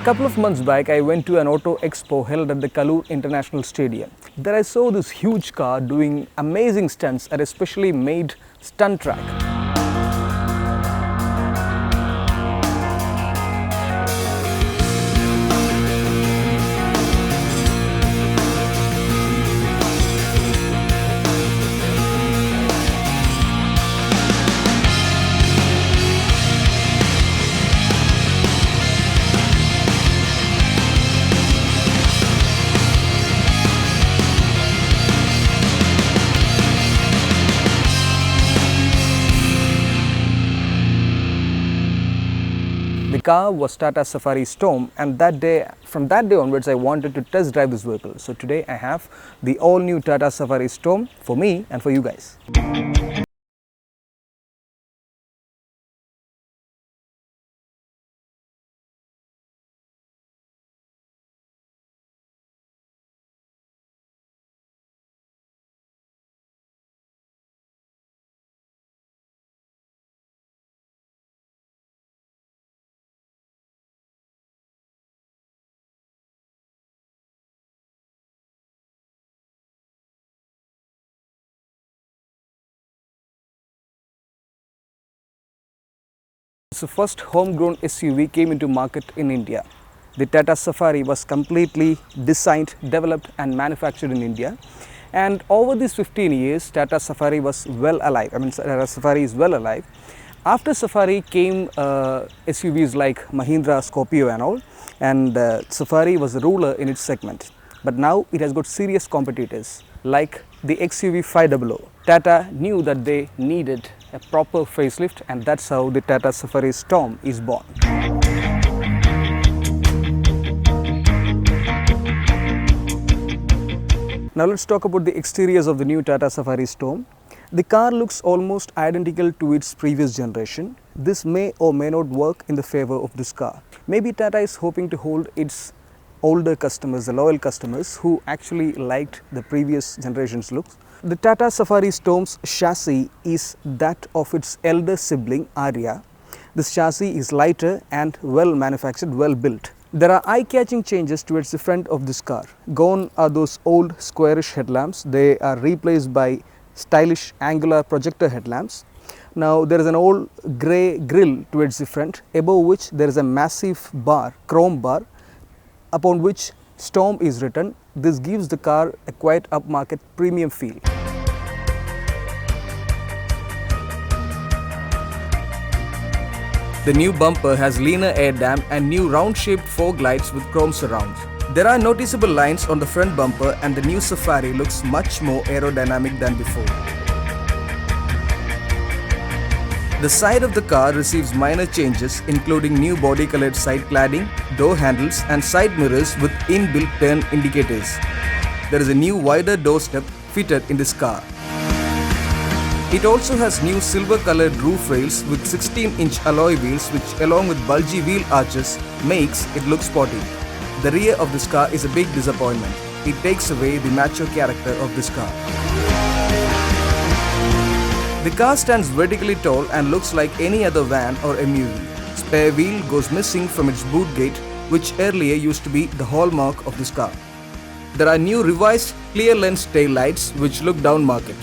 Couple of months back, I went to an auto expo held at the Kalur International Stadium. There I saw this huge car doing amazing stunts at a specially made stunt track. The car was Tata Safari Storm, and from that day onwards I wanted to test drive this vehicle. So today I have the all new Tata Safari Storm for me and for you guys. The first homegrown SUV came into market in India. The Tata Safari was completely designed, developed and manufactured in India. And over these 15 years, Tata Safari was well alive. Tata Safari is well alive. After Safari came SUVs like Mahindra, Scorpio and all. And Safari was the ruler in its segment. But now it has got serious competitors like the XUV 500. Tata knew that they needed a proper facelift, and that's how the Tata Safari Storm is born. Now let's talk about the exteriors of the new Tata Safari Storm. The car looks almost identical to its previous generation. This may or may not work in the favor of this car. Maybe Tata is hoping to hold its older customers, the loyal customers who actually liked the previous generation's looks. The Tata Safari Storm's chassis is that of its elder sibling Aria. This chassis is lighter and well manufactured, well built. There are eye-catching changes towards the front of this car. Gone are those old squarish headlamps. They are replaced by stylish angular projector headlamps. Now there is an old grey grille towards the front, above which there is a massive bar, chrome bar, upon which Storm is written. This gives the car a quite upmarket premium feel. The new bumper has leaner air dam and new round-shaped fog lights with chrome surrounds. There are noticeable lines on the front bumper, and the new Safari looks much more aerodynamic than before. The side of the car receives minor changes, including new body-colored side cladding, door handles and side mirrors with inbuilt turn indicators. There is a new wider door step fitted in this car. It also has new silver-colored roof rails with 16-inch alloy wheels, which along with bulgy wheel arches makes it look sporty. The rear of this car is a big disappointment. It takes away the macho character of this car. The car stands vertically tall and looks like any other van or MUV. Spare wheel goes missing from its boot gate, which earlier used to be the hallmark of this car. There are new revised clear lens tail lights which look down market.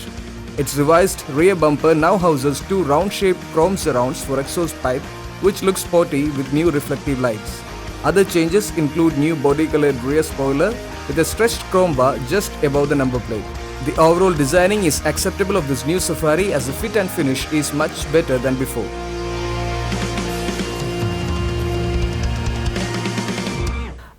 Its revised rear bumper now houses two round-shaped chrome surrounds for exhaust pipe, which looks sporty with new reflective lights. Other changes include new body-colored rear spoiler with a stretched chrome bar just above the number plate. The overall designing is acceptable of this new Safari, as the fit and finish is much better than before.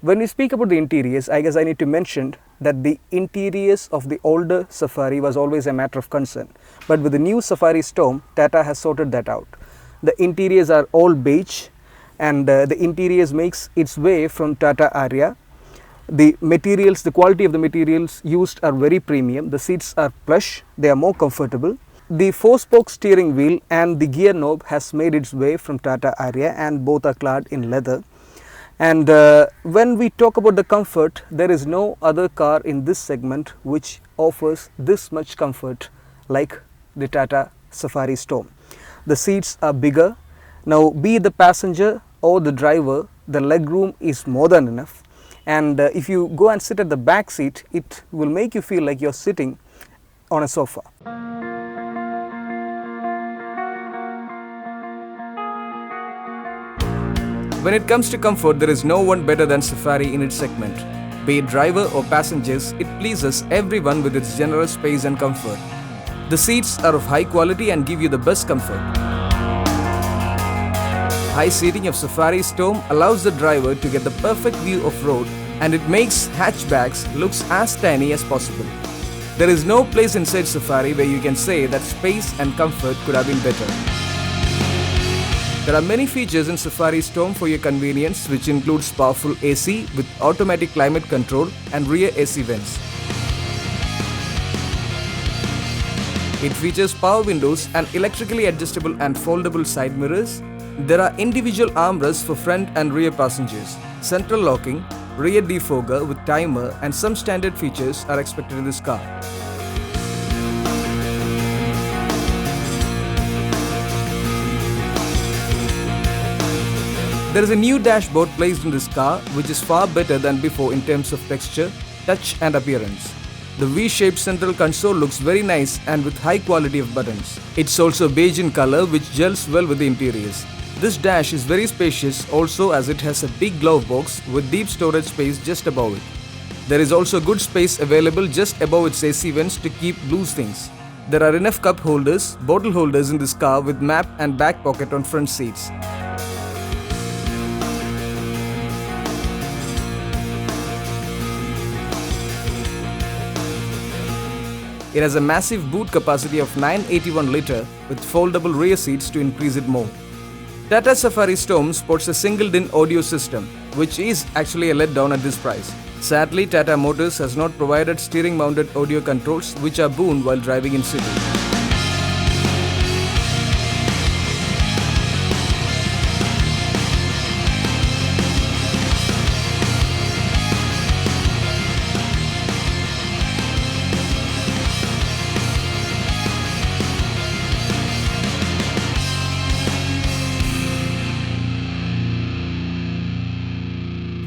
When we speak about the interiors, I guess I need to mention that the interiors of the older Safari was always a matter of concern. But with the new Safari Storm, Tata has sorted that out. The interiors are all beige, and the interiors makes its way from Tata Aria. The materials, the quality of the materials used are very premium. The seats are plush, they are more comfortable. The 4-spoke steering wheel and the gear knob has made its way from Tata Aria, and both are clad in leather. And when we talk about the comfort, there is no other car in this segment which offers this much comfort like the Tata Safari Storm. The seats are bigger. Now, be it the passenger or the driver, the legroom is more than enough, and if you go and sit at the back seat, it will make you feel like you're sitting on a sofa. When it comes to comfort, there is no one better than Safari in its segment. Be it driver or passengers, it pleases everyone with its generous space and comfort. The seats are of high quality and give you the best comfort. High seating of Safari Storm allows the driver to get the perfect view of road, and it makes hatchbacks looks as tiny as possible. There is no place inside Safari where you can say that space and comfort could have been better. There are many features in Safari Storm for your convenience, which includes powerful AC with automatic climate control and rear AC vents. It features power windows and electrically adjustable and foldable side mirrors. There are individual armrests for front and rear passengers, central locking, rear defogger with timer, and some standard features are expected in this car. There is a new dashboard placed in this car, which is far better than before in terms of texture, touch and appearance. The V-shaped central console looks very nice and with high quality of buttons. It's also beige in color, which gels well with the interiors. This dash is very spacious also, as it has a big glove box with deep storage space just above it. There is also good space available just above its AC vents to keep loose things. There are enough cup holders, bottle holders in this car with map and back pocket on front seats. It has a massive boot capacity of 981 litre with foldable rear seats to increase it more. Tata Safari Storm sports a single-DIN audio system, which is actually a letdown at this price. Sadly, Tata Motors has not provided steering-mounted audio controls, which are boon while driving in city.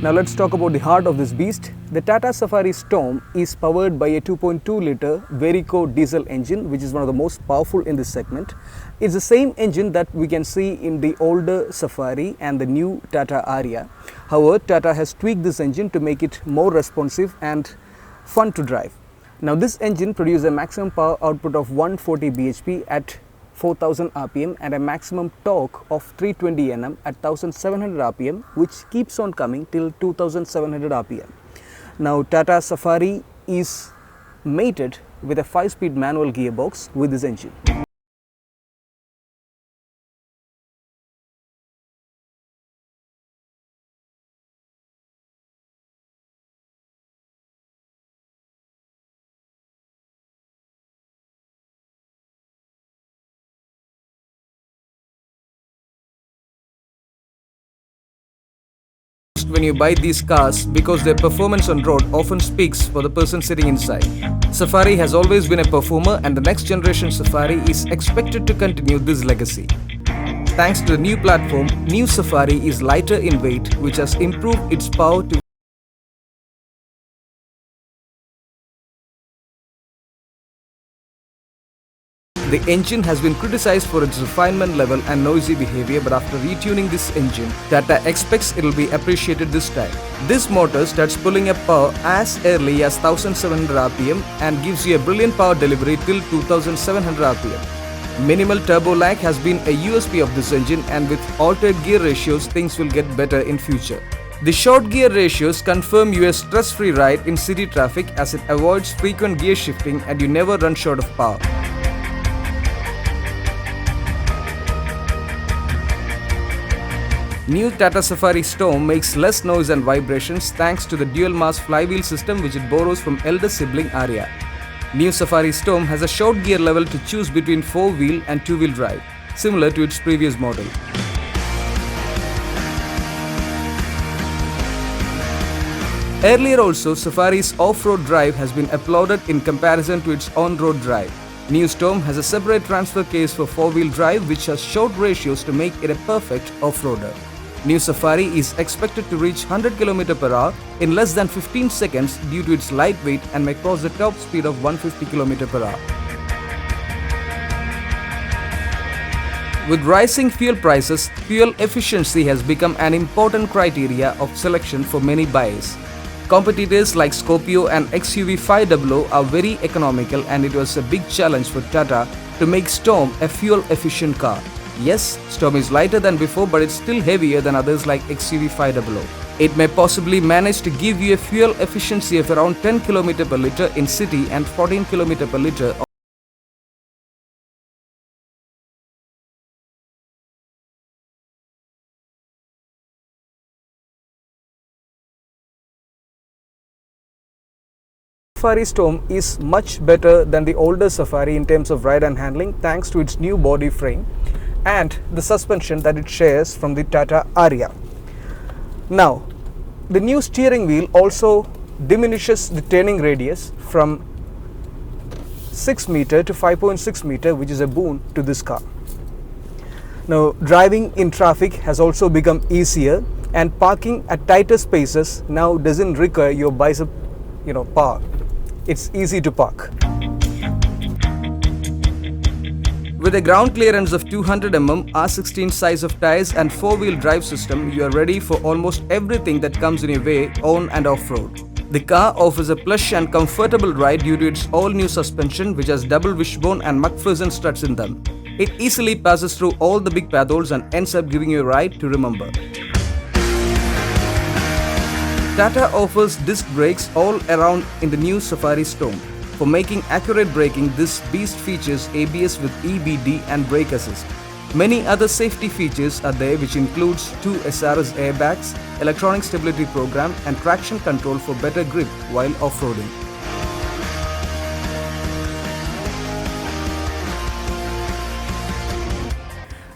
Now let's talk about the heart of this beast. The Tata Safari Storm is powered by a 2.2 litre Varico diesel engine, which is one of the most powerful in this segment. It's the same engine that we can see in the older Safari and the new Tata Aria. However, Tata has tweaked this engine to make it more responsive and fun to drive. Now this engine produces a maximum power output of 140 bhp at 4000 rpm and a maximum torque of 320 Nm at 1700 rpm, which keeps on coming till 2700 rpm. Now Tata Safari is mated with a 5-speed manual gearbox with this engine. When you buy these cars, because their performance on road often speaks for the person sitting inside. Safari has always been a performer, and the next generation Safari is expected to continue this legacy. Thanks to the new platform, new Safari is lighter in weight, which has improved its power to The engine has been criticized for its refinement level and noisy behavior, but after retuning this engine, Tata expects it will be appreciated this time. This motor starts pulling up power as early as 1700 rpm and gives you a brilliant power delivery till 2700 rpm. Minimal turbo lag has been a USP of this engine, and with altered gear ratios, things will get better in future. The short gear ratios confirm you a stress-free ride in city traffic, as it avoids frequent gear shifting and you never run short of power. New Tata Safari Storm makes less noise and vibrations thanks to the dual mass flywheel system, which it borrows from elder sibling Aria. New Safari Storm has a short gear level to choose between 4-wheel and 2-wheel drive, similar to its previous model. Earlier also, Safari's off-road drive has been applauded in comparison to its on-road drive. New Storm has a separate transfer case for 4-wheel drive, which has short ratios to make it a perfect off-roader. New Safari is expected to reach 100 km per hour in less than 15 seconds due to its lightweight and may cross the top speed of 150 km per hour. With rising fuel prices, fuel efficiency has become an important criteria of selection for many buyers. Competitors like Scorpio and XUV 500 are very economical, and it was a big challenge for Tata to make Storm a fuel-efficient car. Yes, Storm is lighter than before, but it's still heavier than others like XUV 500. It may possibly manage to give you a fuel efficiency of around 10 km per litre in city and 14 km per litre. Safari Storm is much better than the older Safari in terms of ride and handling thanks to its new body frame and the suspension that it shares from the Tata Aria. Now, the new steering wheel also diminishes the turning radius from 6 meter to 5.6 meter, which is a boon to this car. Now, driving in traffic has also become easier, and parking at tighter spaces now doesn't require your bicep, power. It's easy to park. With a ground clearance of 200 mm, R16 size of tires and 4-wheel drive system, you are ready for almost everything that comes in your way on and off-road. The car offers a plush and comfortable ride due to its all-new suspension, which has double wishbone and McPherson struts in them. It easily passes through all the big potholes and ends up giving you a ride to remember. Tata offers disc brakes all around in the new Safari Storm. For making accurate braking, this beast features ABS with EBD and brake assist. Many other safety features are there, which includes 2 SRS airbags, electronic stability program and traction control for better grip while off-roading.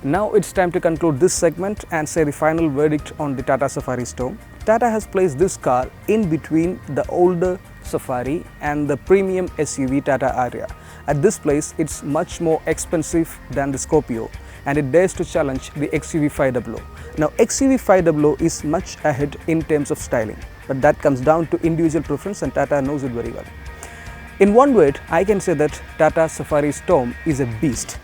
Now it's time to conclude this segment and say the final verdict on the Tata Safari Storm. Tata has placed this car in between the older Safari and the premium SUV Tata Aria. At this place, it's much more expensive than the Scorpio, and it dares to challenge the XUV 500. Now, XUV 500 is much ahead in terms of styling, but that comes down to individual preference, and Tata knows it very well. In one word, I can say that Tata Safari Storm is a beast.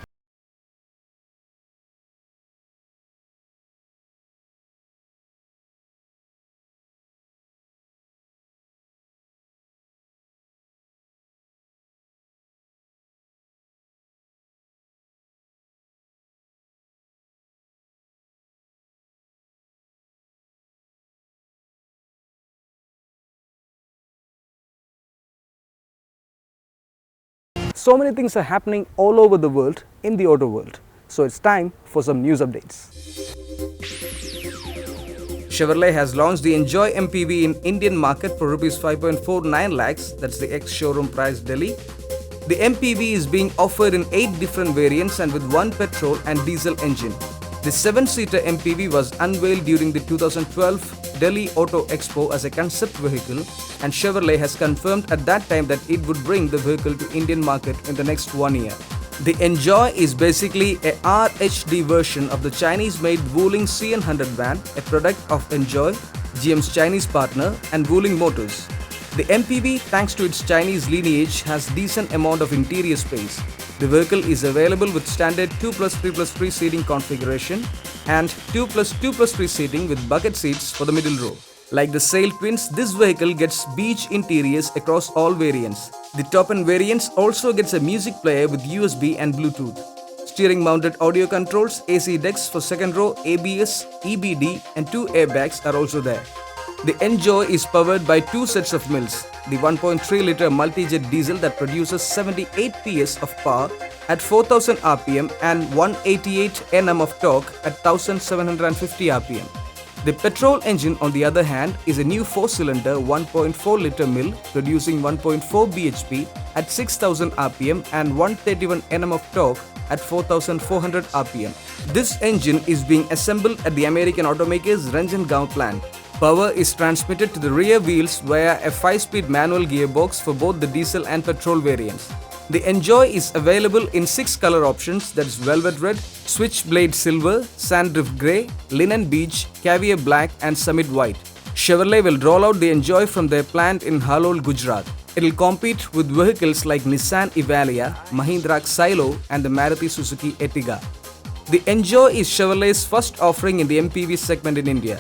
So many things are happening all over the world in the auto world. So it's time for some news updates. Chevrolet has launched the Enjoy MPV in Indian market for Rs 5.49 lakhs, that's the ex-showroom price Delhi. The MPV is being offered in 8 different variants and with 1 petrol and diesel engine. The 7-seater MPV was unveiled during the 2012 Delhi Auto Expo as a concept vehicle, and Chevrolet has confirmed at that time that it would bring the vehicle to Indian market in the next 1 year. The Enjoy is basically a RHD version of the Chinese-made Wuling CN100 van, a product of Enjoy, GM's Chinese partner, and Wuling Motors. The MPV, thanks to its Chinese lineage, has decent amount of interior space. The vehicle is available with standard 2+3+3 seating configuration and 2+2+3 seating with bucket seats for the middle row. Like the Sail Twins, this vehicle gets beige interiors across all variants. The top-end variants also gets a music player with USB and Bluetooth. Steering-mounted audio controls, AC decks for second row, ABS, EBD and 2 airbags are also there. The Enjoy is powered by 2 sets of mills. The 1.3-litre multi-jet diesel that produces 78 PS of power at 4000 RPM and 188 Nm of torque at 1750 RPM. The petrol engine, on the other hand, is a new 4-cylinder 1.4-litre mill producing 1.4 bhp at 6000 RPM and 131 Nm of torque at 4400 RPM. This engine is being assembled at the American automaker's Ranjangaon plant. Power is transmitted to the rear wheels via a 5-speed manual gearbox for both the diesel and petrol variants. The Enjoy is available in 6 color options, that is Velvet Red, Switchblade Silver, Sanddrift Grey, Linen Beige, Caviar Black and Summit White. Chevrolet will roll out the Enjoy from their plant in Halol, Gujarat. It will compete with vehicles like Nissan Evalia, Mahindra Xylo and the Maruti Suzuki Ertiga. The Enjoy is Chevrolet's first offering in the MPV segment in India.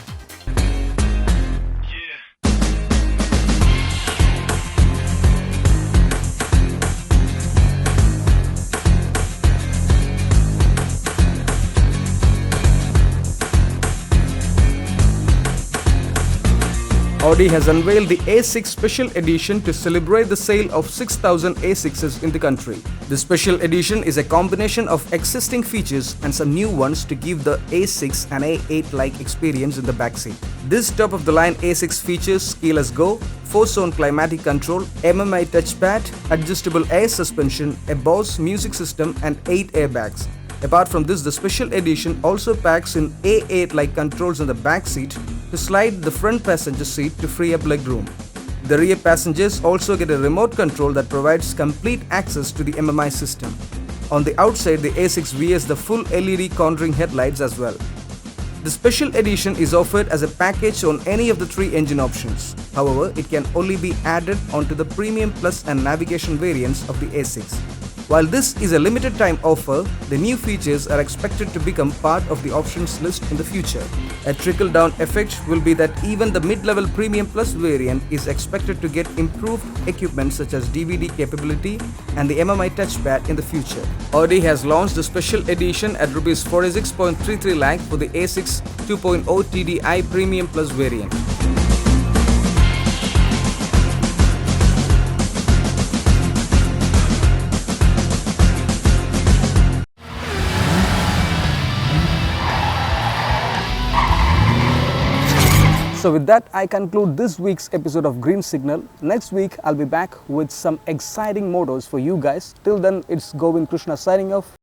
Audi has unveiled the A6 Special Edition to celebrate the sale of 6,000 A6s in the country. The Special Edition is a combination of existing features and some new ones to give the A6 an A8-like experience in the backseat. This top-of-the-line A6 features keyless go, 4-zone climatic control, MMI touchpad, adjustable air suspension, a Bose music system and 8 airbags. Apart from this, the Special Edition also packs in A8-like controls on the back seat to slide the front passenger seat to free up legroom. The rear passengers also get a remote control that provides complete access to the MMI system. On the outside, the A6 wears the full LED cornering headlights as well. The Special Edition is offered as a package on any of the 3 engine options. However, it can only be added onto the Premium Plus and Navigation variants of the A6. While this is a limited time offer, the new features are expected to become part of the options list in the future. A trickle-down effect will be that even the mid-level Premium Plus variant is expected to get improved equipment such as DVD capability and the MMI touchpad in the future. Audi has launched the Special Edition at Rs 46.33 lakh for the A6 2.0 TDI Premium Plus variant. So with that, I conclude this week's episode of Green Signal. Next week, I'll be back with some exciting motos for you guys. Till then, it's Govind Krishna signing off.